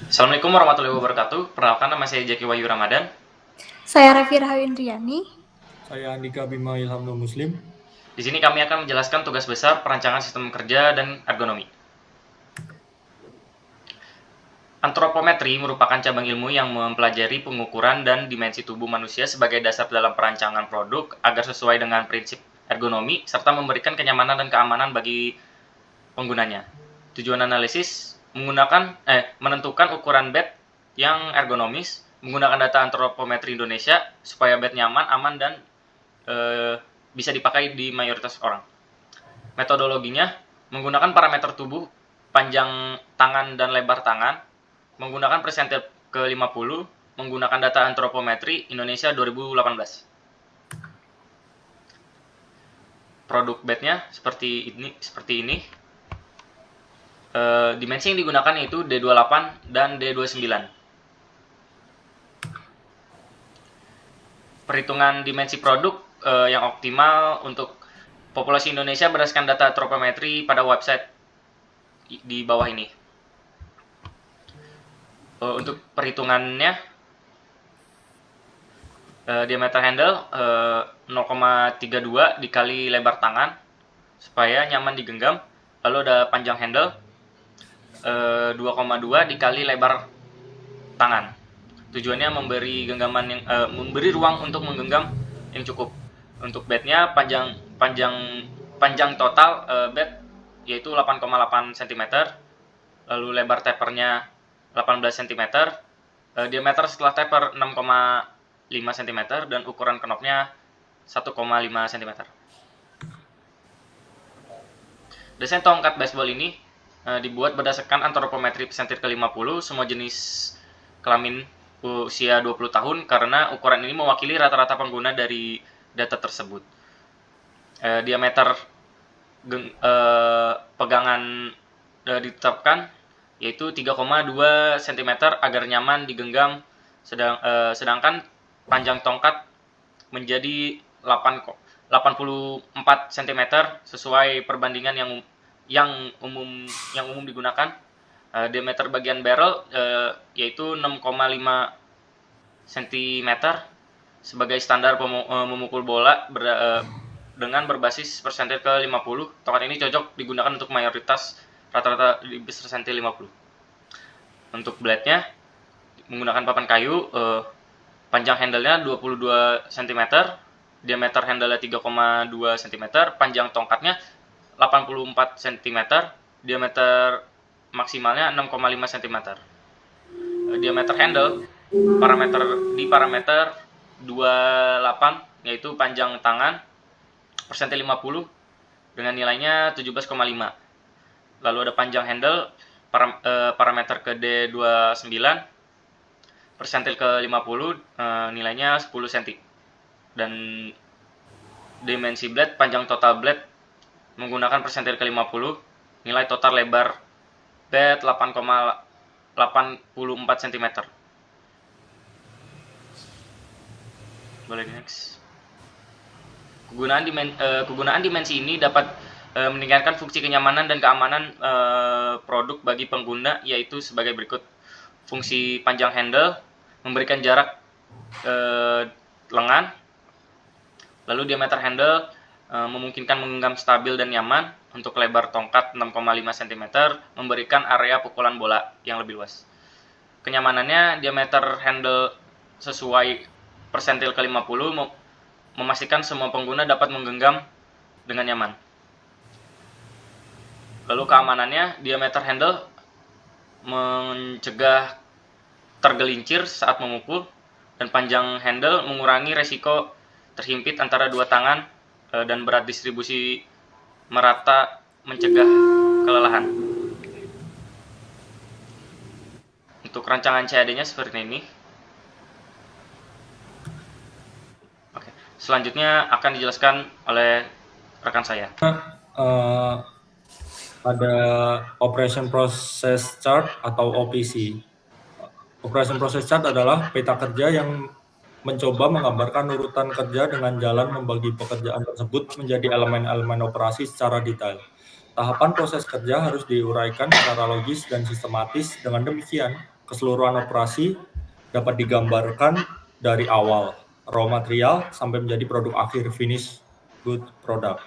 Assalamualaikum warahmatullahi wabarakatuh. Perkenalkan, nama saya Jaki Wahyu Ramadan. Saya Revi Rahawindriani. Saya Andika Bima Ilham Nur Muslim. Di sini kami akan menjelaskan tugas besar perancangan sistem kerja dan ergonomi. Antropometri merupakan cabang ilmu yang mempelajari pengukuran dan dimensi tubuh manusia sebagai dasar dalam perancangan produk agar sesuai dengan prinsip ergonomi serta memberikan kenyamanan dan keamanan bagi penggunanya. Tujuan analisis menentukan ukuran bed yang ergonomis menggunakan data antropometri Indonesia supaya bed nyaman, aman, dan bisa dipakai di mayoritas orang. Metodologinya menggunakan parameter tubuh, panjang tangan dan lebar tangan, menggunakan persentil ke-50, menggunakan data antropometri Indonesia 2018. Produk bednya seperti ini. Dimensi yang digunakan yaitu D28 dan D29. Perhitungan dimensi produk yang optimal untuk populasi Indonesia berdasarkan data antropometri pada website di bawah ini. Untuk perhitungannya, diameter handle 0,32 dikali lebar tangan supaya nyaman digenggam. Lalu ada panjang handle 2,2 dikali lebar tangan. Tujuannya memberi ruang untuk menggenggam yang cukup. Untuk bednya panjang total bed yaitu 8,8 cm, lalu lebar tapernya 18 cm, diameter setelah taper 6,5 cm, dan ukuran knopnya 1,5 cm. Desain tongkat baseball ini dibuat berdasarkan antropometri persentil ke-50 semua jenis kelamin usia 20 tahun karena ukuran ini mewakili rata-rata pengguna dari data tersebut. Diameter pegangan ditetapkan yaitu 3,2 cm agar nyaman digenggam, sedangkan panjang tongkat menjadi 84 cm sesuai perbandingan yang umum digunakan. Diameter bagian barrel yaitu 6,5 cm sebagai standar memukul bola dengan berbasis persentil ke-50. Tongkat ini cocok digunakan untuk mayoritas rata-rata di persentil 50. Untuk blade-nya menggunakan papan kayu, panjang handle-nya 22 cm, diameter handle-nya 3,2 cm, panjang tongkatnya 84 cm, diameter maksimalnya 6,5 cm. Diameter handle parameter 28 yaitu panjang tangan persentil 50 dengan nilainya 17,5. Lalu ada panjang handle parameter ke D29 persentil ke 50 nilainya 10 cm. Dan dimensi blade, panjang total blade menggunakan persentil ke 50, nilai total lebar blade 8,84 cm. Boleh next. Kegunaan dimensi ini dapat meningkatkan fungsi kenyamanan dan keamanan produk bagi pengguna, yaitu sebagai berikut. Fungsi panjang handle memberikan jarak lengan, lalu diameter handle memungkinkan menggenggam stabil dan nyaman. Untuk lebar tongkat 6,5 cm memberikan area pukulan bola yang lebih luas. Kenyamanannya, diameter handle sesuai persentil ke-50 memastikan semua pengguna dapat menggenggam dengan nyaman. Lalu keamanannya, diameter handle mencegah tergelincir saat memukul, dan panjang handle mengurangi resiko terhimpit antara dua tangan dan berat distribusi merata mencegah kelelahan. Untuk rancangan CAD-nya seperti ini. Oke, selanjutnya akan dijelaskan oleh rekan saya. Ada Operation Process Chart atau OPC. Operation Process Chart adalah peta kerja yang mencoba menggambarkan urutan kerja dengan jalan membagi pekerjaan tersebut menjadi elemen-elemen operasi secara detail. Tahapan proses kerja harus diuraikan secara logis dan sistematis. Dengan demikian, Keseluruhan operasi dapat digambarkan dari awal raw material sampai menjadi produk akhir finish good product.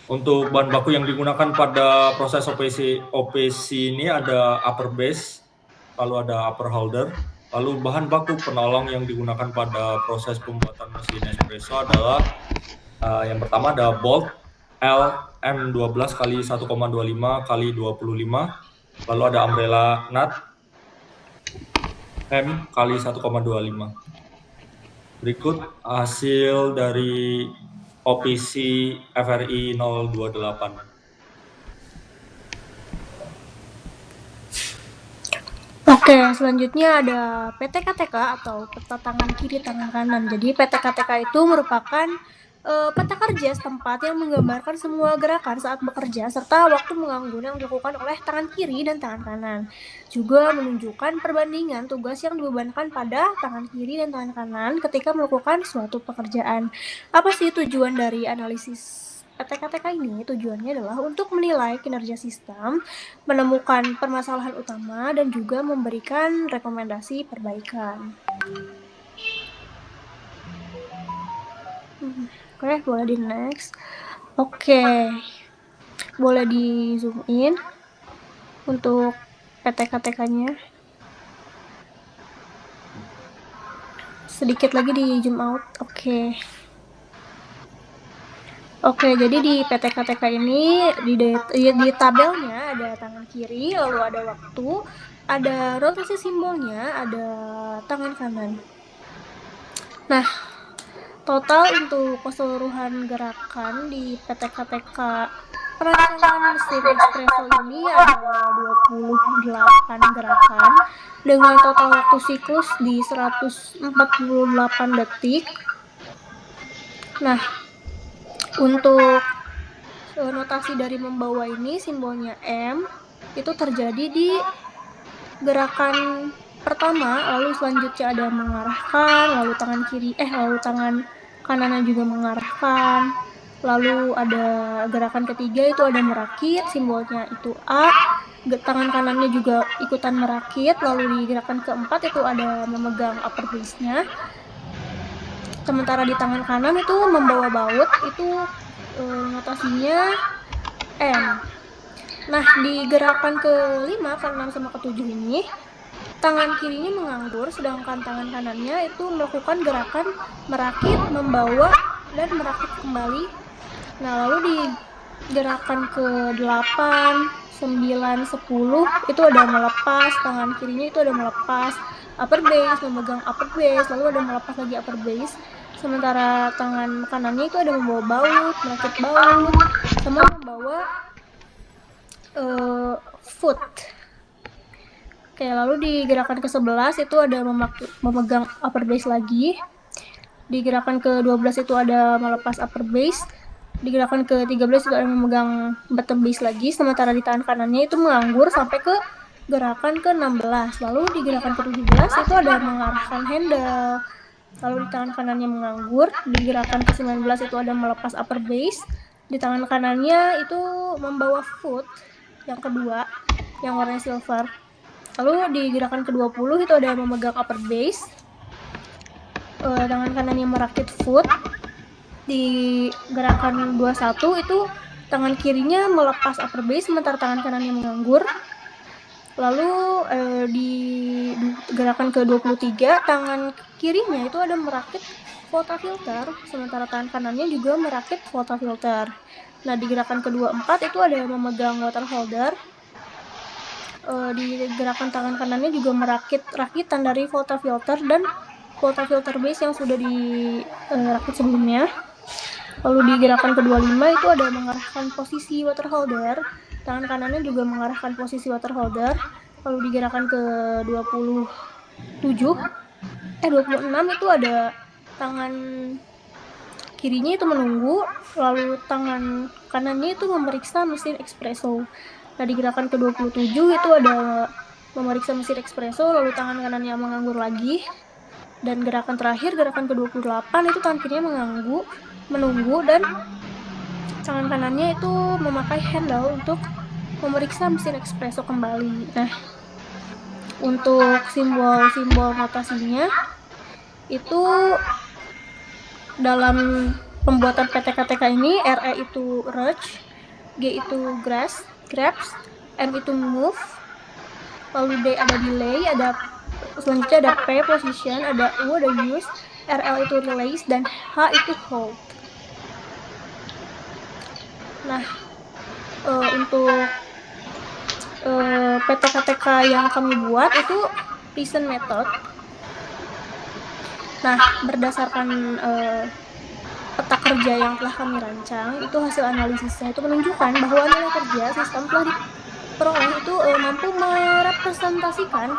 Untuk bahan baku yang digunakan pada proses OPC ini ada upper base, lalu ada upper holder, lalu bahan baku penolong yang digunakan pada proses pembuatan mesin espresso adalah yang pertama ada bolt LM12 kali 1,25 kali 25, lalu ada umbrella nut M kali 1,25. Berikut hasil dari OPC FRI 028. Oke, selanjutnya ada PTKTK atau peta tangan kiri tangan kanan. Jadi PTKTK itu merupakan peta kerja setempat yang menggambarkan semua gerakan saat bekerja serta waktu menganggur yang dilakukan oleh tangan kiri dan tangan kanan. Juga menunjukkan perbandingan tugas yang dibebankan pada tangan kiri dan tangan kanan ketika melakukan suatu pekerjaan. Apa sih tujuan dari analisis PTKTK ini? Tujuannya adalah untuk menilai kinerja sistem, menemukan permasalahan utama, dan juga memberikan rekomendasi perbaikan. Oke, boleh di next. Oke, boleh di zoom in untuk PTKTK-nya. Sedikit lagi di zoom out. Oke, jadi di PTKTK ini di tabelnya ada tangan kiri, lalu ada waktu, ada rotasi simbolnya, ada tangan kanan. Nah, total untuk keseluruhan gerakan di PTKTK perancangan mesin espresso ini ada 28 gerakan dengan total waktu siklus di 148 detik. Nah, untuk notasi dari membawa ini simbolnya M itu terjadi di gerakan pertama, lalu selanjutnya ada mengarahkan, lalu tangan kanannya juga mengarahkan, lalu ada gerakan ketiga itu ada merakit, simbolnya itu A, tangan kanannya juga ikutan merakit, lalu di gerakan keempat itu ada memegang upper base-nya, sementara di tangan kanan itu membawa baut, itu notasinya M. Nah, di gerakan ke-5, ke-6, sama ke-7 ini tangan kirinya menganggur, sedangkan tangan kanannya itu melakukan gerakan merakit, membawa, dan merakit kembali. Nah, lalu di gerakan ke-8, 9, 10 itu ada melepas, tangan kirinya itu ada melepas upper base, memegang upper base, lalu ada melepas lagi upper base. Sementara tangan kanannya itu ada membawa baut, merakit baut, sama membawa foot. Oke, lalu di gerakan ke-11 itu ada memegang upper base lagi. Di gerakan ke-12 itu ada melepas upper base. Di gerakan ke-13 itu ada memegang bottom base lagi. Sementara di tangan kanannya itu menganggur sampai ke gerakan ke-16. Lalu di gerakan ke-17 itu ada mengarahkan handle. Lalu di tangan kanannya menganggur. Di gerakan ke-19 itu ada melepas upper base. Di tangan kanannya itu membawa foot yang kedua, yang warna silver. Lalu di gerakan ke-20 itu ada memegang upper base, tangan kanannya merakit foot. Di gerakan 21 itu tangan kirinya melepas upper base, sementara tangan kanannya menganggur. Lalu di gerakan ke-23 tangan kirinya itu ada merakit volta filter, sementara tangan kanannya juga merakit volta filter. Nah, di gerakan ke-24 itu ada memegang water holder. Di gerakan tangan kanannya juga merakit rakitan dari volta filter dan volta filter base yang sudah dirakit sebelumnya. Lalu di gerakan ke-25 itu ada mengarahkan posisi water holder, tangan kanannya juga mengarahkan posisi water holder. Lalu di gerakan ke-26 itu ada tangan kirinya itu menunggu, lalu tangan kanannya itu memeriksa mesin espresso. Nah, di gerakan ke-27 itu ada memeriksa mesin espresso, lalu tangan kanannya menganggur lagi. Dan gerakan terakhir, gerakan ke-28 itu tangan kirinya menunggu, dan tangan kanannya itu memakai handle untuk memeriksa mesin espresso kembali. Nah, Untuk simbol-simbol notasinya itu dalam pembuatan PTKTK ini RE itu reach, G itu grasp, M itu move, lalu D ada delay, selanjutnya ada P position, ada U ada use, RL itu release, dan H itu hold. Nah, untuk PTKTK yang kami buat itu reason method. Nah, berdasarkan peta kerja yang telah kami rancang, itu hasil analisisnya itu menunjukkan bahwa nilai kerja sistem telah diperoleh itu mampu merepresentasikan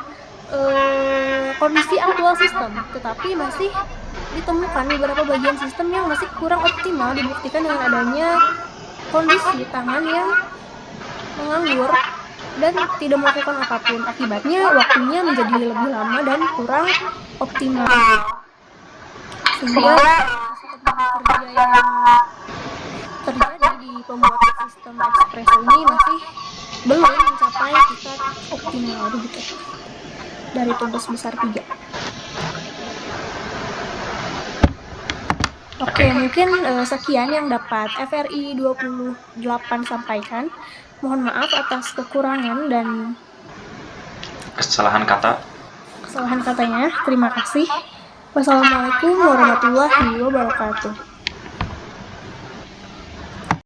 kondisi aktual sistem, tetapi masih ditemukan beberapa bagian sistem yang masih kurang optimal, dibuktikan dengan adanya kondisi tangan yang menganggur dan tidak melakukan apapun. Akibatnya waktunya menjadi lebih lama dan kurang optimal, sehingga kerja yang terjadi di pembuatan sistem espresso ini masih belum mencapai tingkat optimal begitu dari tugas besar 3. Oke, mungkin sekian yang dapat FRI 28 sampaikan. Mohon maaf atas kekurangan dan Kesalahan katanya. Terima kasih. Wassalamualaikum warahmatullahi wabarakatuh.